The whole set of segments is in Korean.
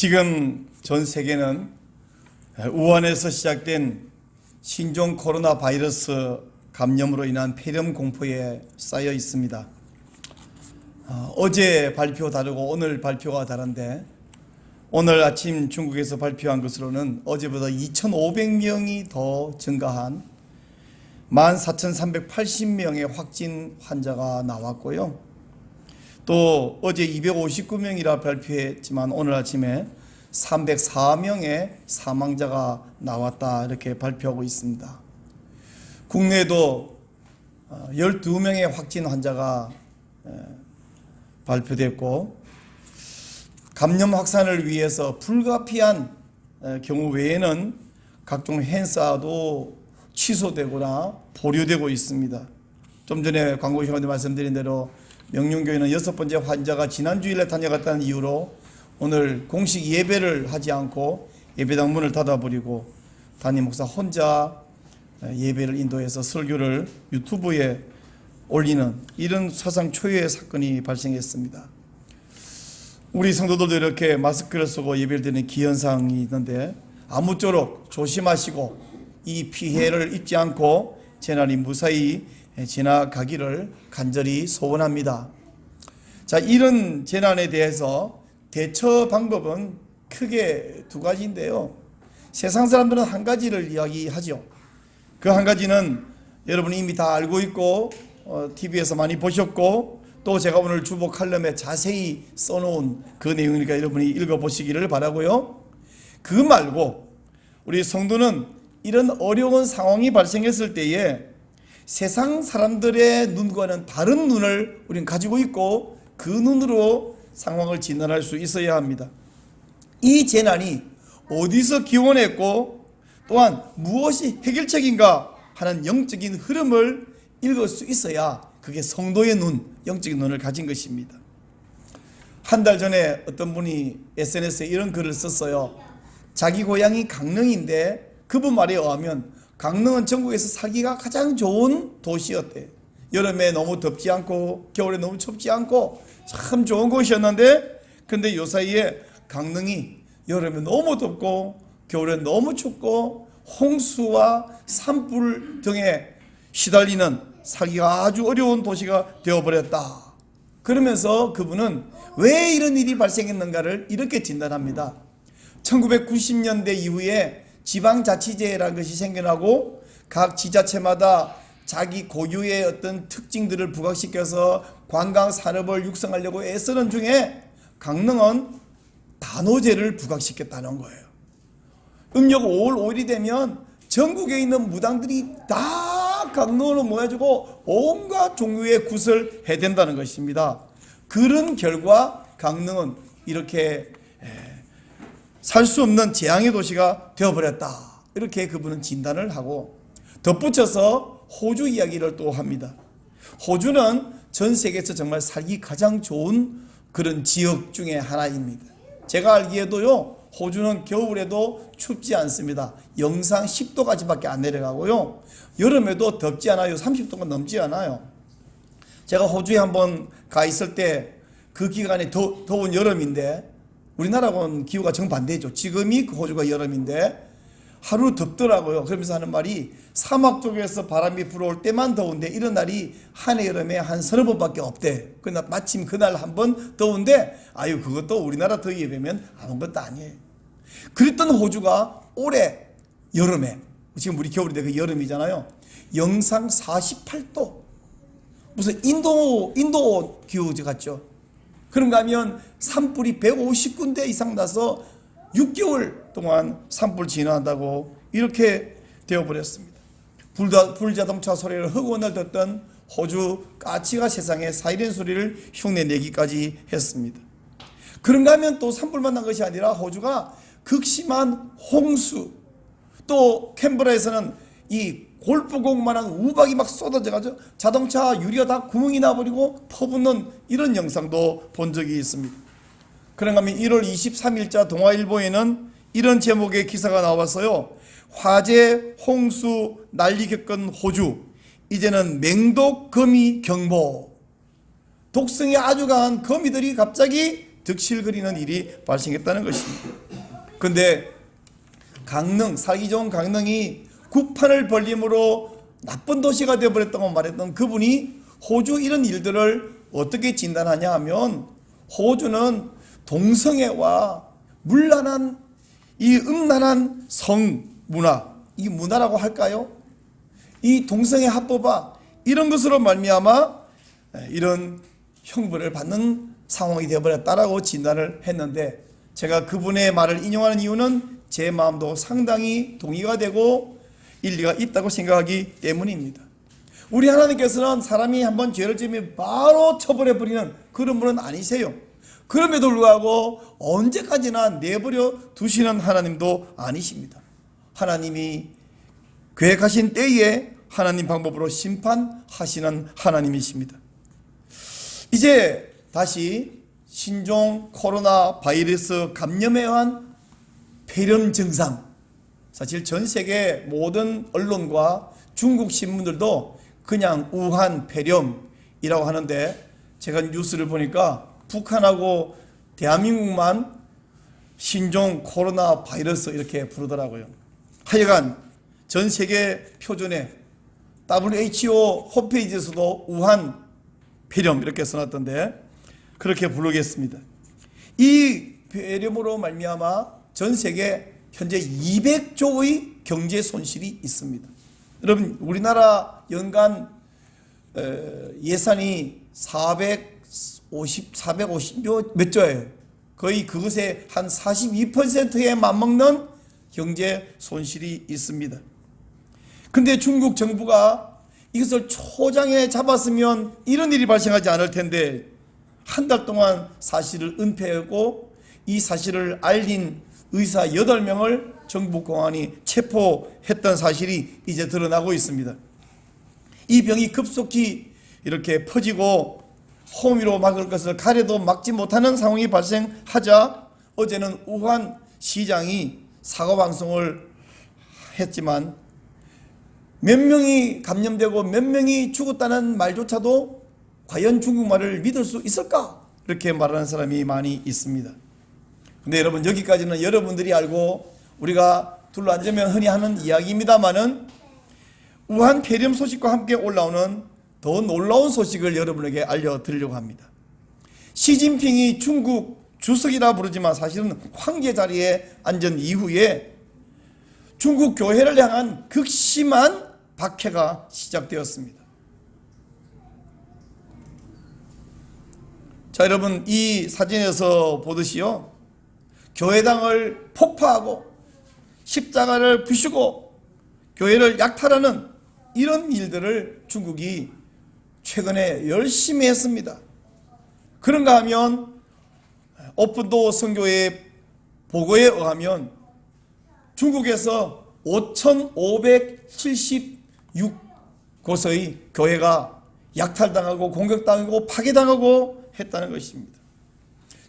지금 전 세계는 우한에서 시작된 신종 코로나 바이러스 감염으로 인한 폐렴 공포에 쌓여 있습니다. 어제 발표 다르고 오늘 발표가 다른데, 오늘 아침 중국에서 발표한 것으로는 어제보다 2,500명이 더 증가한 14,380명의 확진 환자가 나왔고요. 또 어제 259명이라 발표했지만 오늘 아침에 304명의 사망자가 나왔다, 이렇게 발표하고 있습니다. 국내에도 12명의 확진 환자가 발표됐고, 감염 확산을 위해서 불가피한 경우 외에는 각종 행사도 취소되거나 보류되고 있습니다. 좀 전에 광고 시간에 말씀드린 대로 명륜교회는 6번째 환자가 지난 주일에 다녀갔다는 이유로 오늘 공식 예배를 하지 않고 예배당 문을 닫아버리고 담임 목사 혼자 예배를 인도해서 설교를 유튜브에 올리는 이런 사상 초유의 사건이 발생했습니다. 우리 성도들도 이렇게 마스크를 쓰고 예배를 드리는 기현상이 있는데, 아무쪼록 조심하시고 이 피해를 입지 않고 재난이 무사히 지나가기를 간절히 소원합니다. 자, 이런 재난에 대해서 대처 방법은 크게 두 가지인데요. 세상 사람들은 한 가지를 이야기하죠. 그 한 가지는 여러분이 이미 다 알고 있고 TV에서 많이 보셨고, 또 제가 오늘 주보 칼럼에 자세히 써놓은 그 내용이니까 여러분이 읽어보시기를 바라고요. 그 말고 우리 성도는 이런 어려운 상황이 발생했을 때에 세상 사람들의 눈과는 다른 눈을 우리는 가지고 있고, 그 눈으로 상황을 진단할 수 있어야 합니다. 이 재난이 어디서 기원했고 또한 무엇이 해결책인가 하는 영적인 흐름을 읽을 수 있어야 그게 성도의 눈, 영적인 눈을 가진 것입니다. 한 달 전에 어떤 분이 SNS에 이런 글을 썼어요. 자기 고향이 강릉인데 그분 말에 의하면 강릉은 전국에서 살기가 가장 좋은 도시였대요. 여름에 너무 덥지 않고 겨울에 너무 춥지 않고 참 좋은 곳이었는데, 근데 요사이에 강릉이 여름에 너무 덥고 겨울에 너무 춥고 홍수와 산불 등에 시달리는 살기가 아주 어려운 도시가 되어버렸다. 그러면서 그분은 왜 이런 일이 발생했는가를 이렇게 진단합니다. 1990년대 이후에 지방자치제라는 것이 생겨나고 각 지자체마다 자기 고유의 어떤 특징들을 부각시켜서 관광산업을 육성하려고 애쓰는 중에 강릉은 단오제를 부각시켰다는 거예요. 음력 5월 5일이 되면 전국에 있는 무당들이 다 강릉으로 모여지고 온갖 종류의 굿을 해댄다는 것입니다. 그런 결과 강릉은 이렇게 살 수 없는 재앙의 도시가 되어버렸다, 이렇게 그분은 진단을 하고 덧붙여서 호주 이야기를 또 합니다. 호주는 전 세계에서 정말 살기 가장 좋은 그런 지역 중에 하나입니다. 제가 알기에도요, 호주는 겨울에도 춥지 않습니다. 영상 10도까지밖에 안 내려가고요, 여름에도 덥지 않아요. 30도가 넘지 않아요. 제가 호주에 한번 가 있을 때 그 기간에 더운 여름인데, 우리나라하고는 기후가 정반대죠. 지금이 호주가 여름인데 하루 덥더라고요. 그러면서 하는 말이 사막 쪽에서 바람이 불어올 때만 더운데 이런 날이 한 해 여름에 한 서너 번밖에 없대. 그러나 마침 그날 한 번 더운데 아유, 그것도 우리나라 더위에 비하면 아무것도 아니에요. 그랬던 호주가 올해 여름에, 지금 우리 겨울인데 그 여름이잖아요, 영상 48도, 무슨 인도 기후 같죠. 그런가 하면 산불이 150군데 이상 나서 6개월 동안 산불 진화한다고 이렇게 되어버렸습니다. 불자동차 소리를 흑원을 듣던 호주 까치가 세상에 사이렌 소리를 흉내내기까지 했습니다. 그런가 하면 또 산불만 난 것이 아니라 호주가 극심한 홍수, 또 캔버라에서는 이 골프공만한 우박이 막 쏟아져가지고 자동차 유리가 다 구멍이 나버리고 퍼붓는 이런 영상도 본 적이 있습니다. 그런가 하면 1월 23일자 동아일보에는 이런 제목의 기사가 나왔어요. 화재, 홍수, 난리 겪은 호주, 이제는 맹독 거미 경보. 독성이 아주 강한 거미들이 갑자기 득실거리는 일이 발생했다는 것입니다. 그런데 강릉, 살기 좋은 강릉이 국판을 벌림으로 나쁜 도시가 되어버렸다고 말했던 그분이 호주 이런 일들을 어떻게 진단하냐 하면, 호주는 동성애와 문란한 이 음란한 성문화, 이 문화라고 할까요? 이 동성애 합법화, 이런 것으로 말미암아 이런 형벌을 받는 상황이 되어버렸다라고 진단을 했는데, 제가 그분의 말을 인용하는 이유는 제 마음도 상당히 동의가 되고 일리가 있다고 생각하기 때문입니다. 우리 하나님께서는 사람이 한번 죄를 지으면 바로 처벌해버리는 그런 분은 아니세요. 그럼에도 불구하고 언제까지나 내버려 두시는 하나님도 아니십니다. 하나님이 계획하신 때에 하나님 방법으로 심판하시는 하나님이십니다. 이제 다시 신종 코로나 바이러스 감염에 의한 폐렴 증상, 사실 전 세계 모든 언론과 중국 신문들도 그냥 우한 폐렴이라고 하는데, 제가 뉴스를 보니까 북한하고 대한민국만 신종 코로나 바이러스 이렇게 부르더라고요. 하여간 전 세계 표준에 WHO 홈페이지에서도 우한 폐렴 이렇게 써놨던데, 그렇게 부르겠습니다. 이 폐렴으로 말미암아 전 세계 현재 200조의 경제 손실이 있습니다. 여러분, 우리나라 연간 예산이 450 몇 조예요. 거의 그것의 한 42%에 맞먹는 경제 손실이 있습니다. 근데 중국 정부가 이것을 초장에 잡았으면 이런 일이 발생하지 않을 텐데, 한 달 동안 사실을 은폐하고 이 사실을 알린 의사 8명을 정부 공안이 체포했던 사실이 이제 드러나고 있습니다. 이 병이 급속히 이렇게 퍼지고 호미로 막을 것을 가려도 막지 못하는 상황이 발생하자, 어제는 우한 시장이 사과방송을 했지만 몇 명이 감염되고 몇 명이 죽었다는 말조차도 과연 중국말을 믿을 수 있을까? 이렇게 말하는 사람이 많이 있습니다. 근데 여러분, 여기까지는 여러분들이 알고 우리가 둘러앉으면 흔히 하는 이야기입니다만은, 우한 폐렴 소식과 함께 올라오는 더 놀라운 소식을 여러분에게 알려드리려고 합니다. 시진핑이 중국 주석이라 부르지만 사실은 황제 자리에 앉은 이후에 중국 교회를 향한 극심한 박해가 시작되었습니다. 자, 여러분, 이 사진에서 보듯이요, 교회당을 폭파하고 십자가를 부수고 교회를 약탈하는 이런 일들을 중국이 최근에 열심히 했습니다. 그런가 하면 오픈도 선교회 보고에 의하면 중국에서 5,576곳의 교회가 약탈당하고 공격당하고 파괴당하고 했다는 것입니다.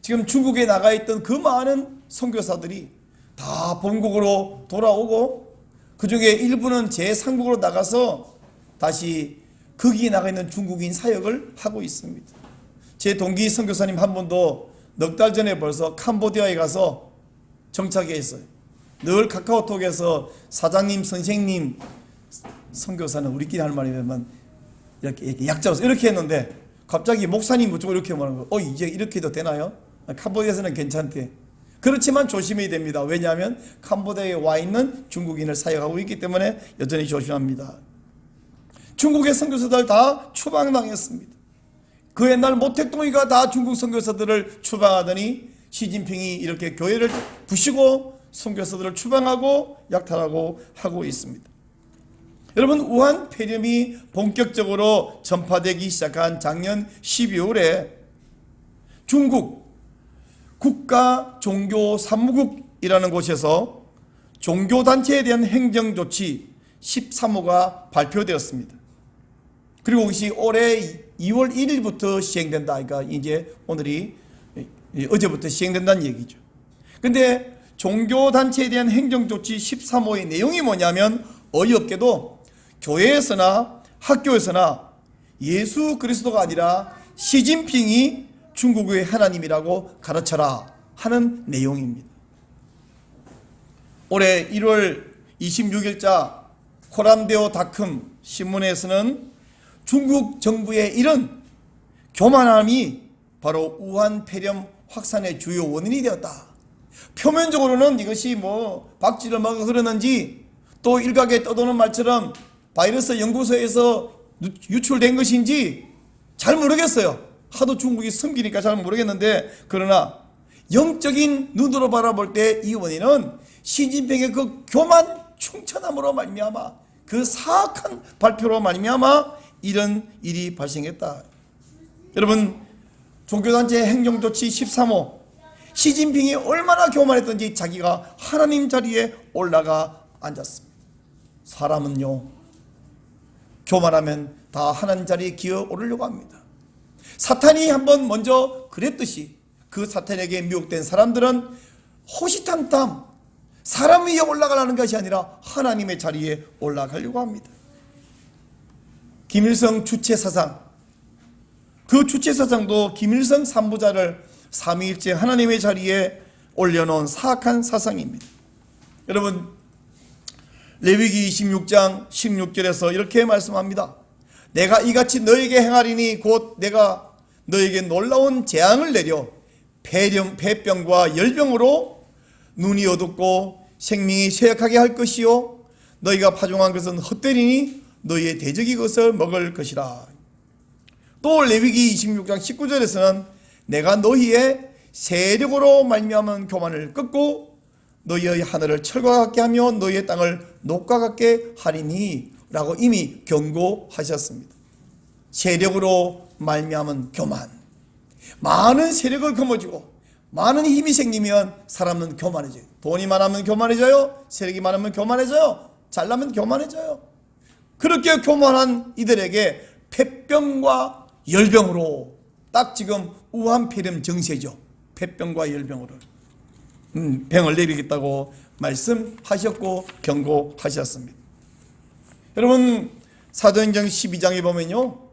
지금 중국에 나가 있던 그 많은 선교사들이 다 본국으로 돌아오고, 그 중에 일부는 제3국으로 나가서 다시 거기에 나가 있는 중국인 사역을 하고 있습니다. 제 동기 선교사님 한 분도 넉 달 전에 벌써 캄보디아에 가서 정착해 있어요. 늘 카카오톡에서 사장님, 선생님, 선교사는 우리끼리 할 말이면 이렇게 약자로서 이렇게 했는데, 갑자기 목사님 어쩌고 이렇게 말하는 거, 이제 이렇게 해도 되나요? 캄보디아에서는 괜찮대. 그렇지만 조심해야 됩니다. 왜냐하면 캄보디아에 와 있는 중국인을 사역하고 있기 때문에 여전히 조심합니다. 중국의 선교사들 다 추방당했습니다. 그 옛날 모택동이가 다 중국 선교사들을 추방하더니 시진핑이 이렇게 교회를 부수고 선교사들을 추방하고 약탈하고 하고 있습니다. 여러분, 우한 폐렴이 본격적으로 전파되기 시작한 작년 12월에 중국 국가종교사무국이라는 곳에서 종교단체에 대한 행정조치 13호가 발표되었습니다. 그리고 이것이 올해 2월 1일부터 시행된다. 그러니까 이제 오늘이 어제부터 시행된다는 얘기죠. 근데 종교단체에 대한 행정조치 13호의 내용이 뭐냐면, 어이없게도 교회에서나 학교에서나 예수 그리스도가 아니라 시진핑이 중국의 하나님이라고 가르쳐라 하는 내용입니다. 올해 1월 26일자 코람데오닷컴 신문에서는 중국 정부의 이런 교만함이 바로 우한 폐렴 확산의 주요 원인이 되었다. 표면적으로는 이것이 뭐 박쥐를 먹어 그러는지 또 일각에 떠도는 말처럼 바이러스 연구소에서 유출된 것인지 잘 모르겠어요. 하도 중국이 숨기니까 잘 모르겠는데, 그러나 영적인 눈으로 바라볼 때 이 원인은 시진핑의 그 교만 충천함으로 말미암아, 그 사악한 발표로 말미암아 이런 일이 발생했다. 여러분, 종교단체 행정조치 13호, 시진핑이 얼마나 교만했던지 자기가 하나님 자리에 올라가 앉았습니다. 사람은요, 교만하면 다 하나님 자리에 기어 오르려고 합니다. 사탄이 한번 먼저 그랬듯이 그 사탄에게 미혹된 사람들은 호시탐탐 사람 위에 올라가려는 것이 아니라 하나님의 자리에 올라가려고 합니다. 김일성 주체사상, 그 주체사상도 김일성 삼부자를 삼위일체 하나님의 자리에 올려놓은 사악한 사상입니다. 여러분, 레위기 26장 16절에서 이렇게 말씀합니다. 내가 이같이 너에게 행하리니 곧 내가 너에게 놀라운 재앙을 내려 폐병과 열병으로 눈이 어둡고 생명이 쇠약하게 할 것이요 너희가 파종한 것은 헛되리니 너희의 대적이 그것을 먹을 것이라. 또 레위기 26장 19절에서는 내가 너희의 세력으로 말미암은 교만을 꺾고 너희의 하늘을 철과 같게 하며 너희의 땅을 녹과 같게 하리니 라고 이미 경고하셨습니다. 세력으로 말미암은 교만, 많은 세력을 거머쥐고 많은 힘이 생기면 사람은 교만해져요. 돈이 많으면 교만해져요. 세력이 많으면 교만해져요. 잘나면 교만해져요. 그렇게 교만한 이들에게 폐병과 열병으로, 딱 지금 우한 폐렴 정세죠. 폐병과 열병으로 병을 내리겠다고 말씀하셨고 경고하셨습니다. 여러분, 사도행전 12장에 보면요,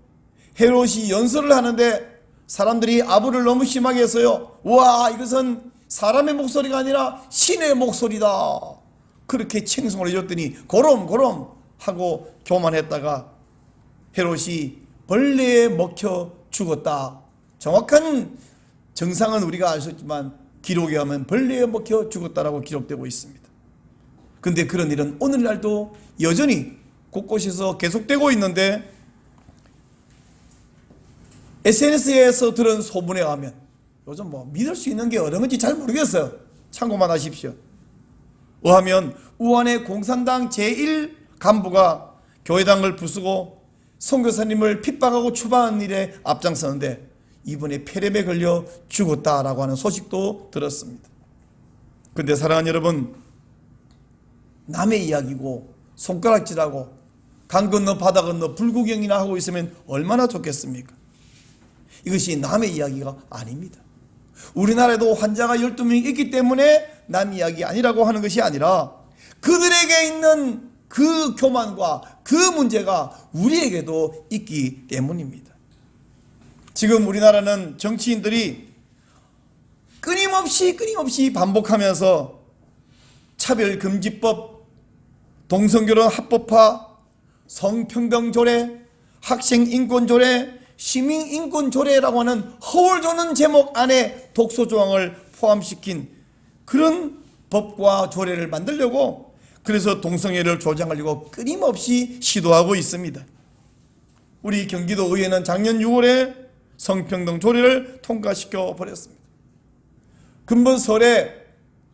헤롯이 연설을 하는데 사람들이 아부를 너무 심하게 했어요. 와, 이것은 사람의 목소리가 아니라 신의 목소리다. 그렇게 칭송을 해줬더니 고럼 하고 교만했다가 헤롯이 벌레에 먹혀 죽었다. 정확한 정상은 우리가 알 수 있지만 기록에 하면 벌레에 먹혀 죽었다라고 기록되고 있습니다. 그런데 그런 일은 오늘날도 여전히 곳곳에서 계속되고 있는데, SNS에서 들은 소문에 의하면 요즘 뭐 믿을 수 있는 게 어느 건지 잘 모르겠어요. 참고만 하십시오. 의하면 우한의 공산당 제1 간부가 교회당을 부수고 선교사님을 핍박하고 추방하는 일에 앞장서는데 이번에 폐렴에 걸려 죽었다라고 하는 소식도 들었습니다. 그런데 사랑하는 여러분, 남의 이야기고 손가락질하고 강 건너 바다 건너 불구경이나 하고 있으면 얼마나 좋겠습니까? 이것이 남의 이야기가 아닙니다. 우리나라에도 환자가 12명이 있기 때문에 남 이야기 아니라고 하는 것이 아니라 그들에게 있는 그 교만과 그 문제가 우리에게도 있기 때문입니다. 지금 우리나라는 정치인들이 끊임없이 반복하면서 차별금지법, 동성결혼 합법화, 성평등조례, 학생인권조례, 시민인권조례라고 하는 허울 조는 제목 안에 독소조항을 포함시킨 그런 법과 조례를 만들려고, 그래서 동성애를 조장하려고 끊임없이 시도하고 있습니다. 우리 경기도 의회는 작년 6월에 성평등 조례를 통과시켜 버렸습니다. 근본 설에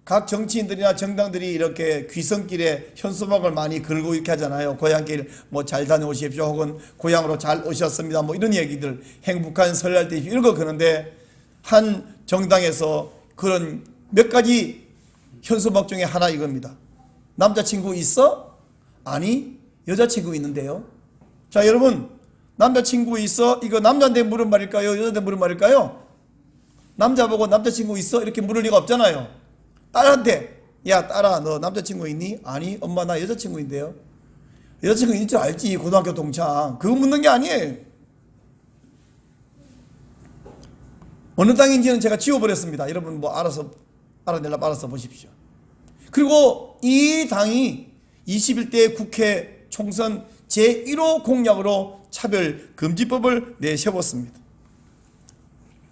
각 정치인들이나 정당들이 이렇게 귀성길에 현수막을 많이 걸고 이렇게 하잖아요. 고향길 뭐 잘 다녀오십시오, 혹은 고향으로 잘 오셨습니다, 뭐 이런 얘기들, 행복한 설날 때 이런 거 그러는데, 한 정당에서 그런 몇 가지 현수막 중에 하나 이겁니다. 남자친구 있어? 아니, 여자친구 있는데요. 자, 여러분, 남자친구 있어? 이거 남자한테 물은 말일까요? 여자한테 물은 말일까요? 남자 보고 남자친구 있어? 이렇게 물을 리가 없잖아요. 딸한테, 야 딸아, 너 남자친구 있니? 아니, 엄마 나 여자친구인데요. 여자친구 있는 줄 알지, 고등학교 동창. 그거 묻는 게 아니에요. 어느 땅인지는 제가 지워버렸습니다. 여러분 뭐 알아서 보십시오. 그리고 이 당이 21대 국회 총선 제1호 공약으로 차별금지법을 내세웠습니다.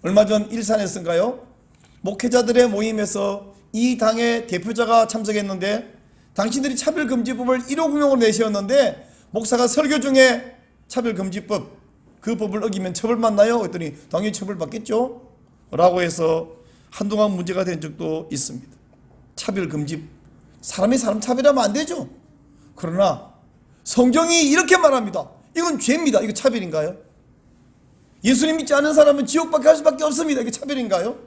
얼마 전 일산에서인가요? 목회자들의 모임에서 이 당의 대표자가 참석했는데 당신들이 차별금지법을 1호 공약으로 내세웠는데 목사가 설교 중에 차별금지법 그 법을 어기면 처벌받나요? 그랬더니 당연히 처벌받겠죠? 라고 해서 한동안 문제가 된 적도 있습니다. 차별금지, 사람이 사람 차별하면 안 되죠. 그러나 성경이 이렇게 말합니다. 이건 죄입니다. 이거 차별인가요? 예수님 믿지 않은 사람은 지옥밖에 갈 수밖에 없습니다. 이게 차별인가요?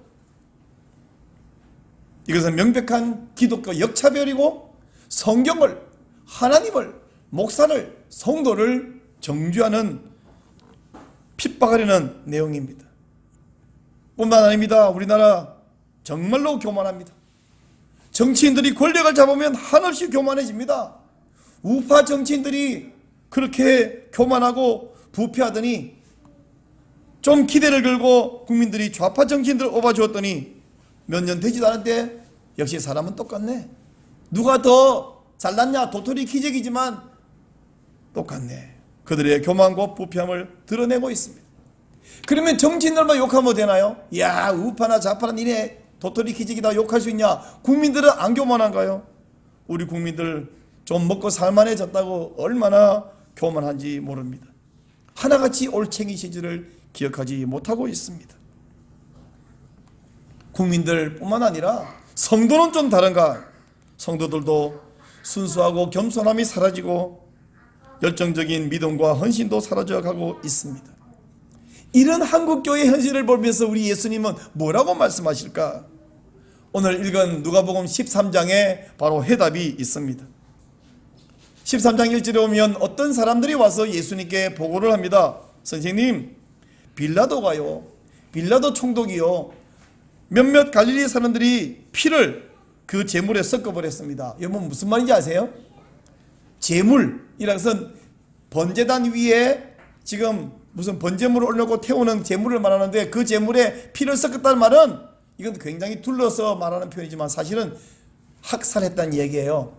이것은 명백한 기독교 역차별이고 성경을, 하나님을, 목사를, 성도를 정죄하는 핍박하려는 내용입니다. 뿐만 아닙니다. 우리나라 정말로 교만합니다. 정치인들이 권력을 잡으면 한없이 교만해집니다. 우파 정치인들이 그렇게 교만하고 부패하더니 좀 기대를 걸고 국민들이 좌파 정치인들을 뽑아주었더니 몇 년 되지도 않았는데 역시 사람은 똑같네. 누가 더 잘났냐 도토리 기적이지만 똑같네. 그들의 교만과 부패함을 드러내고 있습니다. 그러면 정치인들만 욕하면 되나요? 야, 우파나 좌파나 니네 도토리 기적이다 욕할 수 있냐? 국민들은 안 교만한가요? 우리 국민들 좀 먹고 살만해졌다고 얼마나 교만한지 모릅니다. 하나같이 올챙이 시절을 기억하지 못하고 있습니다. 국민들뿐만 아니라 성도는 좀 다른가? 성도들도 순수하고 겸손함이 사라지고 열정적인 믿음과 헌신도 사라져가고 있습니다. 이런 한국교회 현실을 보면서 우리 예수님은 뭐라고 말씀하실까? 오늘 읽은 누가복음 13장에 바로 해답이 있습니다. 13장 1절에 오면 어떤 사람들이 와서 예수님께 보고를 합니다. 선생님, 빌라도가요, 빌라도 총독이요, 몇몇 갈릴리 사람들이 피를 그 제물에 섞어버렸습니다. 여러분 무슨 말인지 아세요? 제물이라는 것은 번제단 위에 지금 무슨 번제물을 올려놓고 태우는 제물을 말하는데 그 제물에 피를 섞었다는 말은 이건 굉장히 둘러서 말하는 표현이지만 사실은 학살했다는 얘기예요.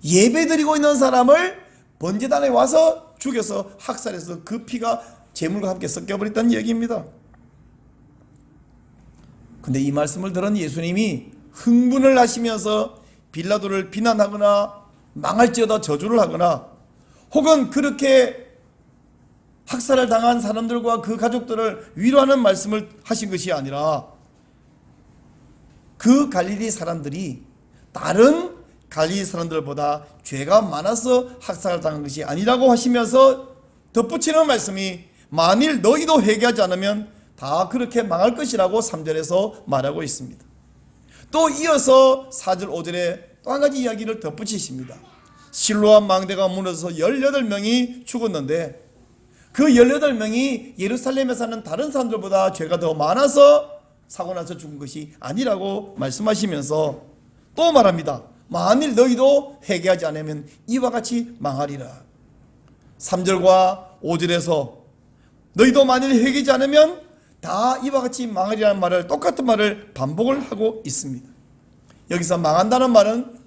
예배드리고 있는 사람을 번제단에 와서 죽여서 학살해서 그 피가 제물과 함께 섞여버렸다는 얘기입니다. 근데 이 말씀을 들은 예수님이 흥분을 하시면서 빌라도를 비난하거나 망할지어다 저주를 하거나 혹은 그렇게 학살을 당한 사람들과 그 가족들을 위로하는 말씀을 하신 것이 아니라 그 갈릴리 사람들이 다른 갈릴리 사람들보다 죄가 많아서 학살을 당한 것이 아니라고 하시면서 덧붙이는 말씀이 만일 너희도 회개하지 않으면 다 그렇게 망할 것이라고 3절에서 말하고 있습니다. 또 이어서 4절 5절에 또 한 가지 이야기를 덧붙이십니다. 실로암 망대가 무너져서 18명이 죽었는데 그 18명이 예루살렘에 사는 다른 사람들보다 죄가 더 많아서 사고 나서 죽은 것이 아니라고 말씀하시면서 또 말합니다. 만일 너희도 회개하지 않으면 이와 같이 망하리라. 3절과 5절에서 너희도 만일 회개하지 않으면 다 이와 같이 망하리라는 말을 똑같은 말을 반복을 하고 있습니다. 여기서 망한다는 말은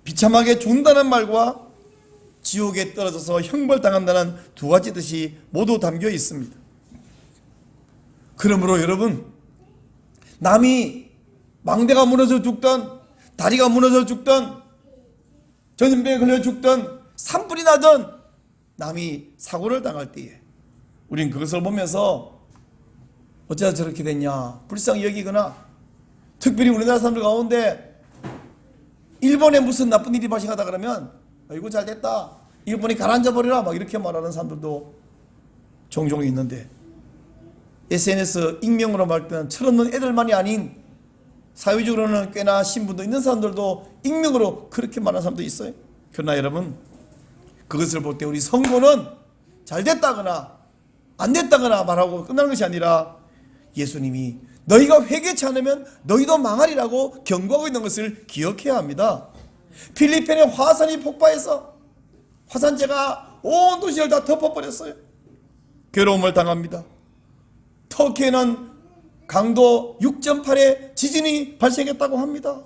비참하게 죽는다는 말과 지옥에 떨어져서 형벌당한다는 두 가지 뜻이 모두 담겨 있습니다. 그러므로 여러분, 남이 망대가 무너져 죽던, 다리가 무너져 죽던, 전염병에 걸려 죽던, 산불이 나던 남이 사고를 당할 때에 우린 그것을 보면서 어쩌다 저렇게 됐냐 불쌍히 여기거나, 특별히 우리나라 사람들 가운데 일본에 무슨 나쁜 일이 발생하다 그러면 아이고 잘됐다, 일본이 가라앉아버리라 막 이렇게 말하는 사람들도 종종 있는데, SNS 익명으로 말할 때는 철없는 애들만이 아닌 사회적으로는 꽤나 신분도 있는 사람들도 익명으로 그렇게 말하는 사람도 있어요. 그러나 여러분, 그것을 볼 때 우리 성도는 잘됐다거나 안 됐다거나 말하고 끝나는 것이 아니라 예수님이 너희가 회개치 않으면 너희도 망하리라고 경고하고 있는 것을 기억해야 합니다. 필리핀에 화산이 폭파해서 화산재가 온 도시를 다 덮어버렸어요. 괴로움을 당합니다. 터키에는 강도 6.8의 지진이 발생했다고 합니다.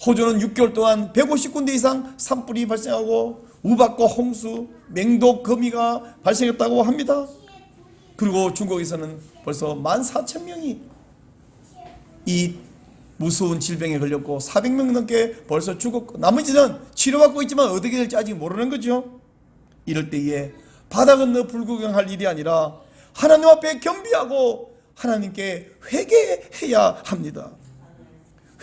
호주는 6개월 동안 150군데 이상 산불이 발생하고 우박과 홍수, 맹독, 거미가 발생했다고 합니다. 그리고 중국에서는 벌써 14,000명이 이 무서운 질병에 걸렸고 400명 넘게 벌써 죽었고 나머지는 치료받고 있지만 어떻게 될지 아직 모르는 거죠. 이럴 때에 바다 건너 불구경할 일이 아니라 하나님 앞에 겸비하고 하나님께 회개해야 합니다.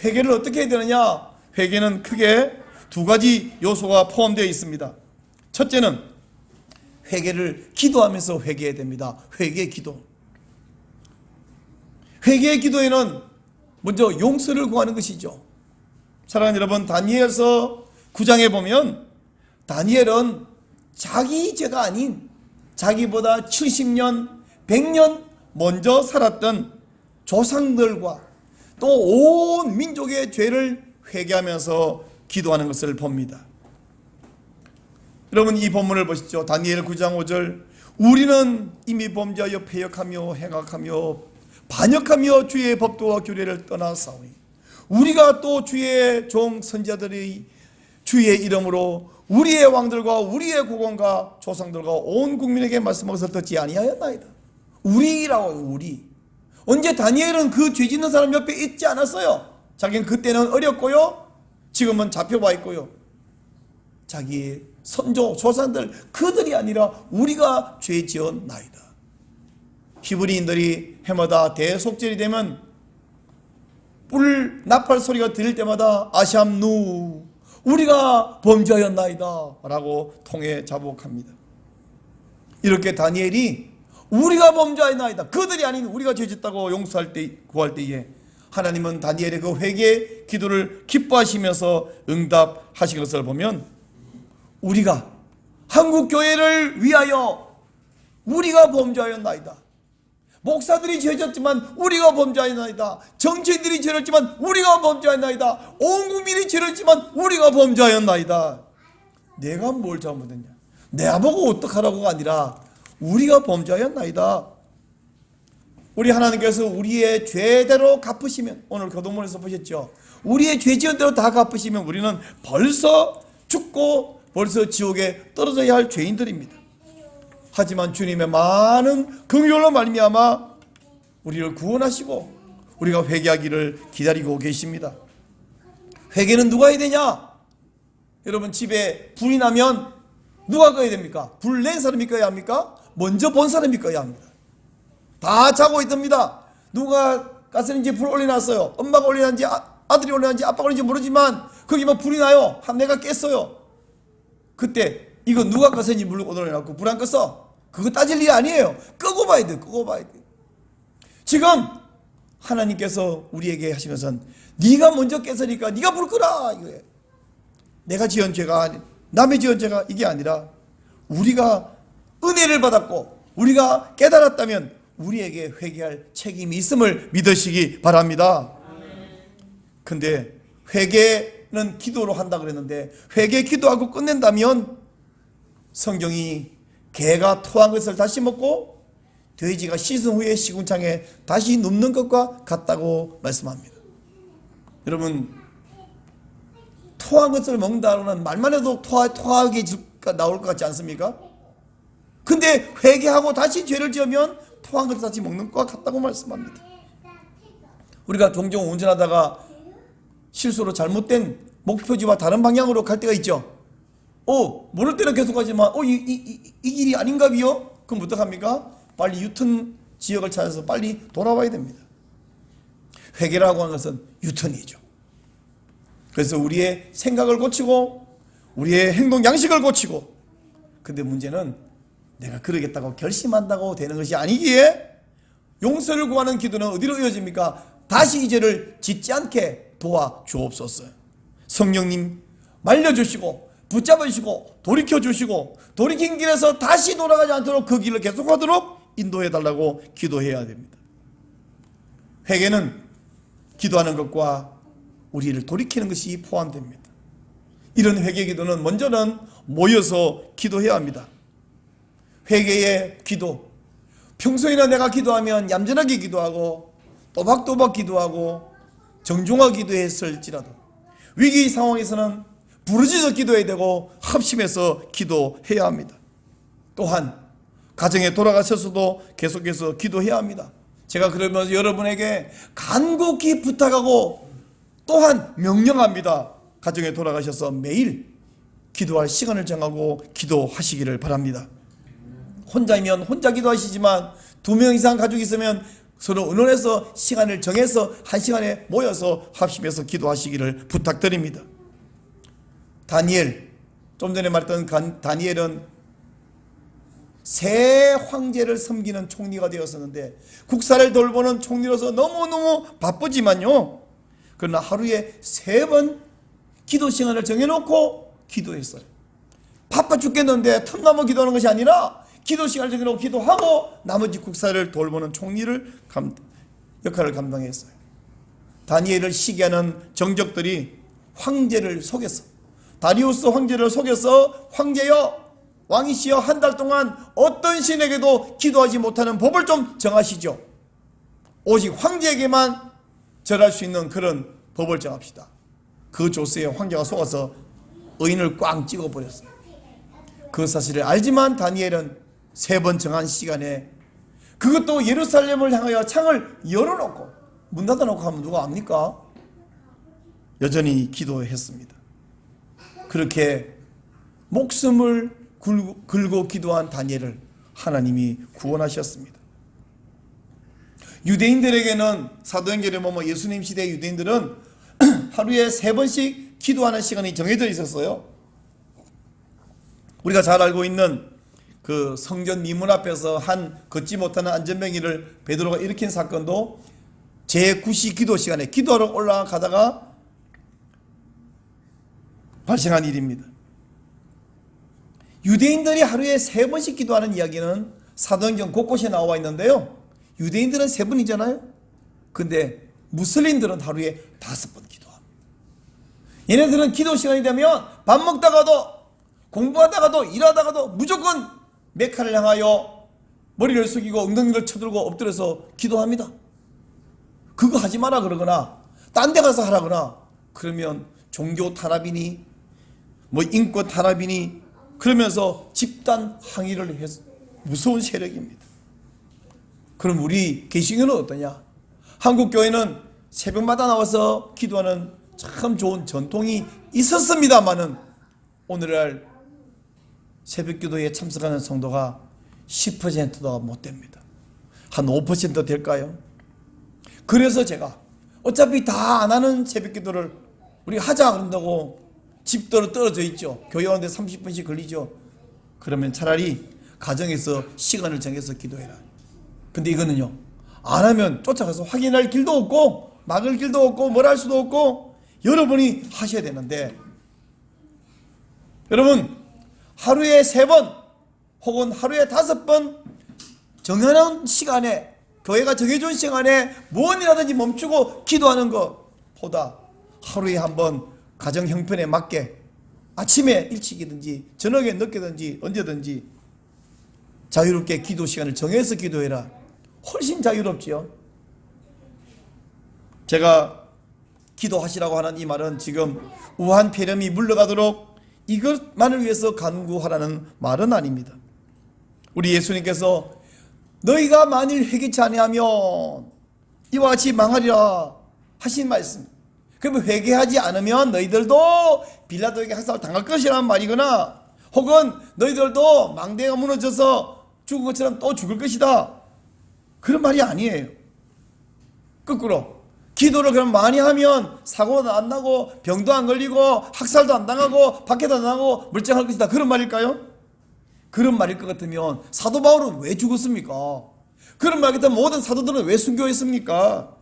회개를 어떻게 해야 되느냐? 회개는 크게 두 가지 요소가 포함되어 있습니다. 첫째는 회개를 기도하면서 회개해야 됩니다. 회개 기도. 회개의 기도에는 먼저 용서를 구하는 것이죠. 사랑하는 여러분, 다니엘서 9장에 보면 다니엘은 자기 죄가 아닌 자기보다 70년, 100년 먼저 살았던 조상들과 또 온 민족의 죄를 회개하면서 기도하는 것을 봅니다. 여러분, 이 본문을 보시죠. 다니엘 9장 5절, 우리는 이미 범죄하여 패역하며 행악하며 반역하며 주의 법도와 규례를 떠나사오니 우리가 또 주의 종 선지자들의 주의 이름으로 우리의 왕들과 우리의 국왕과 조상들과 온 국민에게 말씀한 것을 듣지 아니하였나이다. 우리라고. 우리. 언제 다니엘은 그 죄 짓는 사람 옆에 있지 않았어요. 자기는 그때는 어렸고요, 지금은 잡혀와 있고요. 자기의 선조 조상들, 그들이 아니라 우리가 죄 지었나이다. 히브리인들이 해마다 대속절이 되면 뿔 나팔 소리가 들릴 때마다 아샴누, 우리가 범죄하였나이다 라고 통해 자복합니다. 이렇게 다니엘이 우리가 범죄하였나이다, 그들이 아닌 우리가 죄짓다고 용서할 때, 구할 때에 하나님은 다니엘의 그 회개 기도를 기뻐하시면서 응답하신 것을 보면 우리가 한국교회를 위하여 우리가 범죄하였나이다, 목사들이 죄졌지만 우리가 범죄하였나이다, 정치인들이 죄를 지만 우리가 범죄하였나이다, 온 국민이 죄를 지만 우리가 범죄하였나이다. 내가 뭘 잘못했냐, 내가 보고 어떡하라고가 아니라 우리가 범죄하였나이다. 우리 하나님께서 우리의 죄대로 갚으시면, 오늘 교도문에서 보셨죠, 우리의 죄 지은 대로 다 갚으시면 우리는 벌써 죽고 벌써 지옥에 떨어져야 할 죄인들입니다. 하지만 주님의 많은 긍휼로 말미암아 우리를 구원하시고 우리가 회개하기를 기다리고 계십니다. 회개는 누가 해야 되냐? 여러분, 집에 불이 나면 누가 꺼야 됩니까? 불 낸 사람이 꺼야 합니까? 먼저 본 사람이 꺼야 합니다. 다 자고 있답니다. 누가 가스레인지에 불 올려놨어요. 엄마가 올려놨는지 아들이 올려놨는지 아빠가 올려놨는지 모르지만 거기 막 불이 나요. 내가 깼어요. 그때 이거 누가 가스레인지 물로 올려놨고 불 안 껐어? 그거 따질 일이 아니에요. 끄고 봐야 돼. 끄고 봐야 돼. 지금 하나님께서 우리에게 하신 것은 네가 먼저 깼으니까 네가 불 끄라 이거예요. 내가 지은 죄가, 남의 지은 죄가 이게 아니라 우리가 은혜를 받았고 우리가 깨달았다면 우리에게 회개할 책임이 있음을 믿으시기 바랍니다. 근데 회개는 기도로 한다 그랬는데 회개 기도하고 끝낸다면 성경이 개가 토한 것을 다시 먹고 돼지가 씻은 후에 시궁창에 다시 눕는 것과 같다고 말씀합니다. 여러분, 토한 것을 먹는다는 말만 해도 토하게 나올 것 같지 않습니까? 근데 회개하고 다시 죄를 지으면 토한 것을 다시 먹는 것과 같다고 말씀합니다. 우리가 종종 운전하다가 실수로 잘못된 목표지와 다른 방향으로 갈 때가 있죠. 모를 때는 계속 가지만 이 길이 아닌가 비요? 그럼 어떡합니까? 빨리 유턴 지역을 찾아서 빨리 돌아와야 됩니다. 회개라고 하는 것은 유턴이죠. 그래서 우리의 생각을 고치고 우리의 행동 양식을 고치고, 근데 문제는 내가 그러겠다고 결심한다고 되는 것이 아니기에 용서를 구하는 기도는 어디로 이어집니까? 다시 이 죄를 짓지 않게 도와주옵소서. 성령님 말려주시고 붙잡으시고 돌이켜주시고 돌이킨 길에서 다시 돌아가지 않도록 그 길을 계속하도록 인도해달라고 기도해야 됩니다. 회개는 기도하는 것과 우리를 돌이키는 것이 포함됩니다. 이런 회개 기도는 먼저는 모여서 기도해야 합니다. 회개의 기도, 평소에는 내가 기도하면 얌전하게 기도하고 또박또박 기도하고 정중하게 기도했을지라도 위기 상황에서는 부르짖어 기도해야 되고 합심해서 기도해야 합니다. 또한 가정에 돌아가셔서도 계속해서 기도해야 합니다. 제가 그러면서 여러분에게 간곡히 부탁하고 또한 명령합니다. 가정에 돌아가셔서 매일 기도할 시간을 정하고 기도하시기를 바랍니다. 혼자이면 혼자 기도하시지만 2명 이상 가족이 있으면 서로 의논해서 시간을 정해서 한 시간에 모여서 합심해서 기도하시기를 부탁드립니다. 다니엘, 좀 전에 말했던 다니엘은 세 황제를 섬기는 총리가 되었었는데 국사를 돌보는 총리로서 너무너무 바쁘지만요, 그러나 하루에 3번 기도 시간을 정해놓고 기도했어요. 바빠 죽겠는데 틈나무 기도하는 것이 아니라 기도 시간을 정해놓고 기도하고 나머지 국사를 돌보는 총리를 역할을 감당했어요. 다니엘을 시기하는 정적들이 황제를 속였어. 다리우스 황제를 속여서 황제여, 왕이시여, 한 달 동안 어떤 신에게도 기도하지 못하는 법을 좀 정하시죠. 오직 황제에게만 절할 수 있는 그런 법을 정합시다. 그 조세에 황제가 속아서 의인을 꽝 찍어버렸어요. 그 사실을 알지만 다니엘은 3번 정한 시간에, 그것도 예루살렘을 향하여 창을 열어놓고 문 닫아놓고 하면 누가 압니까? 여전히 기도했습니다. 그렇게 목숨을 걸고 기도한 다니엘을 하나님이 구원하셨습니다. 유대인들에게는, 사도행전에 보면 예수님 시대 유대인들은 하루에 3번씩 기도하는 시간이 정해져 있었어요. 우리가 잘 알고 있는 그 성전 미문 앞에서 한 걷지 못하는 안전병이를 베드로가 일으킨 사건도 제9시 기도 시간에 기도하러 올라가다가 발생한 일입니다. 유대인들이 하루에 3번씩 기도하는 이야기는 사도행전 곳곳에 나와 있는데요, 유대인들은 3번이잖아요. 근데 무슬림들은 하루에 5번 기도합니다. 얘네들은 기도 시간이 되면 밥 먹다가도 공부하다가도 일하다가도 무조건 메카를 향하여 머리를 숙이고 엉덩이를 쳐들고 엎드려서 기도합니다. 그거 하지 마라 그러거나 딴 데 가서 하라거나 그러면 종교 탄압이니 뭐 인권 탄압이니 그러면서 집단 항의를 해서 무서운 세력입니다. 그럼 우리 개신교는 어떠냐? 한국 교회는 새벽마다 나와서 기도하는 참 좋은 전통이 있었습니다마는 오늘날 새벽기도에 참석하는 성도가 10%도 못 됩니다. 한 5% 될까요? 그래서 제가 어차피 다 안 하는 새벽기도를 우리가 하자 그런다고 집도로 떨어져 있죠. 교회 오는데 30분씩 걸리죠. 그러면 차라리 가정에서 시간을 정해서 기도해라. 근데 이거는요, 안 하면 쫓아가서 확인할 길도 없고 막을 길도 없고 뭘 할 수도 없고 여러분이 하셔야 되는데, 여러분 하루에 3번 혹은 하루에 5번 정해놓은 시간에, 교회가 정해준 시간에 무엇이라든지 멈추고 기도하는 것보다 하루에 한 번 가정 형편에 맞게 아침에 일찍이든지 저녁에 늦게든지 언제든지 자유롭게 기도 시간을 정해서 기도해라. 훨씬 자유롭지요. 제가 기도하시라고 하는 이 말은 지금 우한 폐렴이 물러가도록 이것만을 위해서 간구하라는 말은 아닙니다. 우리 예수님께서 너희가 만일 회개치 아니하면 이와 같이 망하리라 하신 말씀. 그러면 회개하지 않으면 너희들도 빌라도에게 학살을 당할 것이라는 말이거나 혹은 너희들도 망대가 무너져서 죽은 것처럼 또 죽을 것이다, 그런 말이 아니에요. 거꾸로 기도를 그럼 많이 하면 사고도 안 나고 병도 안 걸리고 학살도 안 당하고 박해도 안 당하고 멀쩡할 것이다, 그런 말일까요? 그런 말일 것 같으면 사도 바울은 왜 죽었습니까? 그런 말 같으면 모든 사도들은 왜 순교했습니까?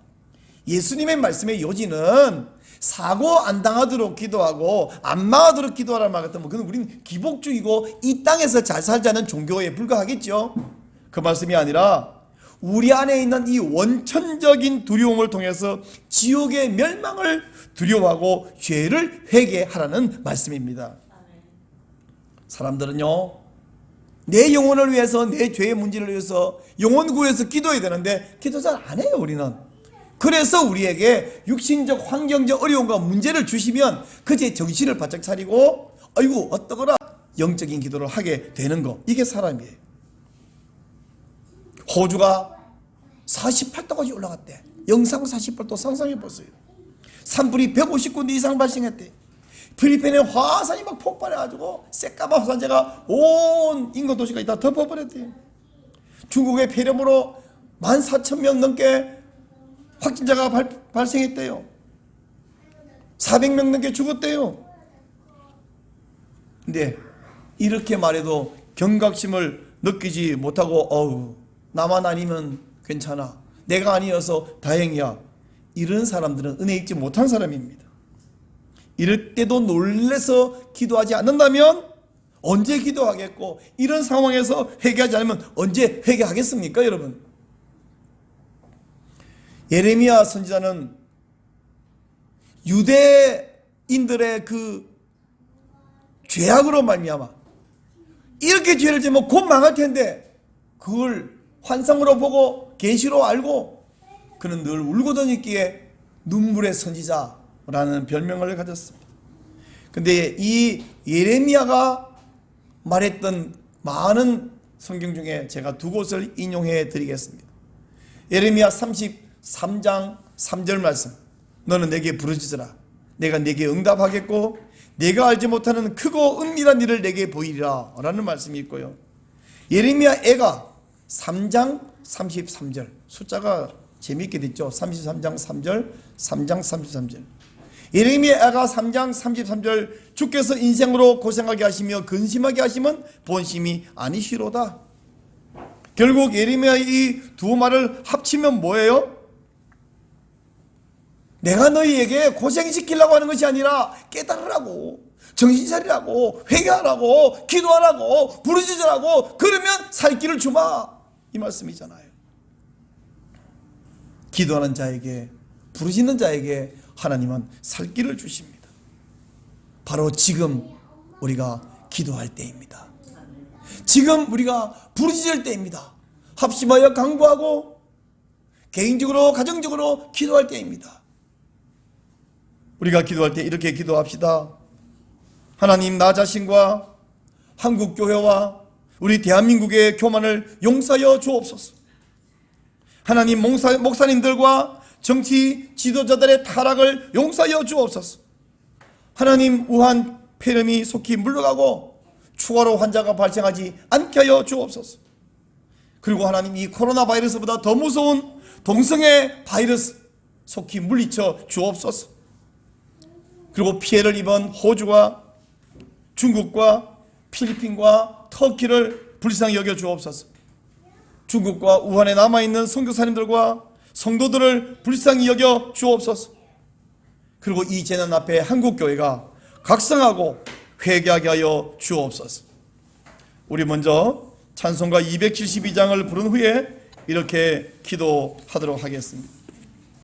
예수님의 말씀의 요지는 사고 안 당하도록 기도하고 안 망하도록 기도하라는 말 같으면 그건 우리는 기복주의고 이 땅에서 잘 살자는 종교에 불과하겠죠. 그 말씀이 아니라 우리 안에 있는 이 원천적인 두려움을 통해서 지옥의 멸망을 두려워하고 죄를 회개하라는 말씀입니다. 사람들은요, 내 영혼을 위해서, 내 죄의 문제를 위해서 영혼 구해서 기도해야 되는데 기도 잘 안 해요, 우리는. 그래서 우리에게 육신적, 환경적 어려움과 문제를 주시면 그제 정신을 바짝 차리고 아이고 어떠거라 영적인 기도를 하게 되는 거. 이게 사람이에요. 호주가 48도까지 올라갔대. 영상 48도 상상해 보세요. 산불이 159도 이상 발생했대. 필리핀에 화산이 막 폭발해가지고 새까만 화산재가 온 인근 도시가 다 덮어버렸대. 중국의 폐렴으로 14,000명 넘게 확진자가 발생했대요. 400명 넘게 죽었대요. 근데 이렇게 말해도 경각심을 느끼지 못하고 어우 나만 아니면 괜찮아, 내가 아니어서 다행이야, 이런 사람들은 은혜 입지 못한 사람입니다. 이럴 때도 놀래서 기도하지 않는다면 언제 기도하겠고, 이런 상황에서 회개하지 않으면 언제 회개하겠습니까, 여러분? 예레미야 선지자는 유대인들의 그 죄악으로 말미암아 이렇게 죄를 지으면 곧 망할 텐데 그걸 환상으로 보고 계시로 알고 그는 늘 울고 다녔기에 눈물의 선지자라는 별명을 가졌습니다. 근데 이 예레미야가 말했던 많은 성경 중에 제가 두 곳을 인용해 드리겠습니다. 예레미야 33장 3절 말씀. 너는 내게 부르짖으라. 내가 내게 응답하겠고 내가 알지 못하는 크고 은밀한 일을 내게 보이리라 라는 말씀이 있고요. 예레미야 애가 3장 33절. 숫자가 재미있게 됐죠. 33장 3절, 3장 33절. 예레미야 애가 3장 33절. 주께서 인생으로 고생하게 하시며 근심하게 하시면 본심이 아니시로다. 결국 예레미야의 이 두 말을 합치면 뭐예요? 내가 너희에게 고생시키려고 하는 것이 아니라 깨달으라고, 정신 차리라고, 회개하라고, 기도하라고, 부르짖으라고, 그러면 살 길을 주마, 이 말씀이잖아요. 기도하는 자에게, 부르짖는 자에게 하나님은 살 길을 주십니다. 바로 지금 우리가 기도할 때입니다. 지금 우리가 부르짖을 때입니다. 합심하여 강구하고 개인적으로 가정적으로 기도할 때입니다. 우리가 기도할 때 이렇게 기도합시다. 하나님, 나 자신과 한국교회와 우리 대한민국의 교만을 용서하여 주옵소서. 하나님, 목사님들과 정치 지도자들의 타락을 용서하여 주옵소서. 하나님, 우한 폐렴이 속히 물러가고 추가로 환자가 발생하지 않게 하여 주옵소서. 그리고 하나님, 이 코로나 바이러스보다 더 무서운 동성애 바이러스 속히 물리쳐 주옵소서. 그리고 피해를 입은 호주와 중국과 필리핀과 터키를 불쌍히 여겨 주옵소서. 중국과 우한에 남아있는 선교사님들과 성도들을 불쌍히 여겨 주옵소서. 그리고 이 재난 앞에 한국교회가 각성하고 회개하게 하여 주옵소서. 우리 먼저 찬송가 272장을 부른 후에 이렇게 기도하도록 하겠습니다.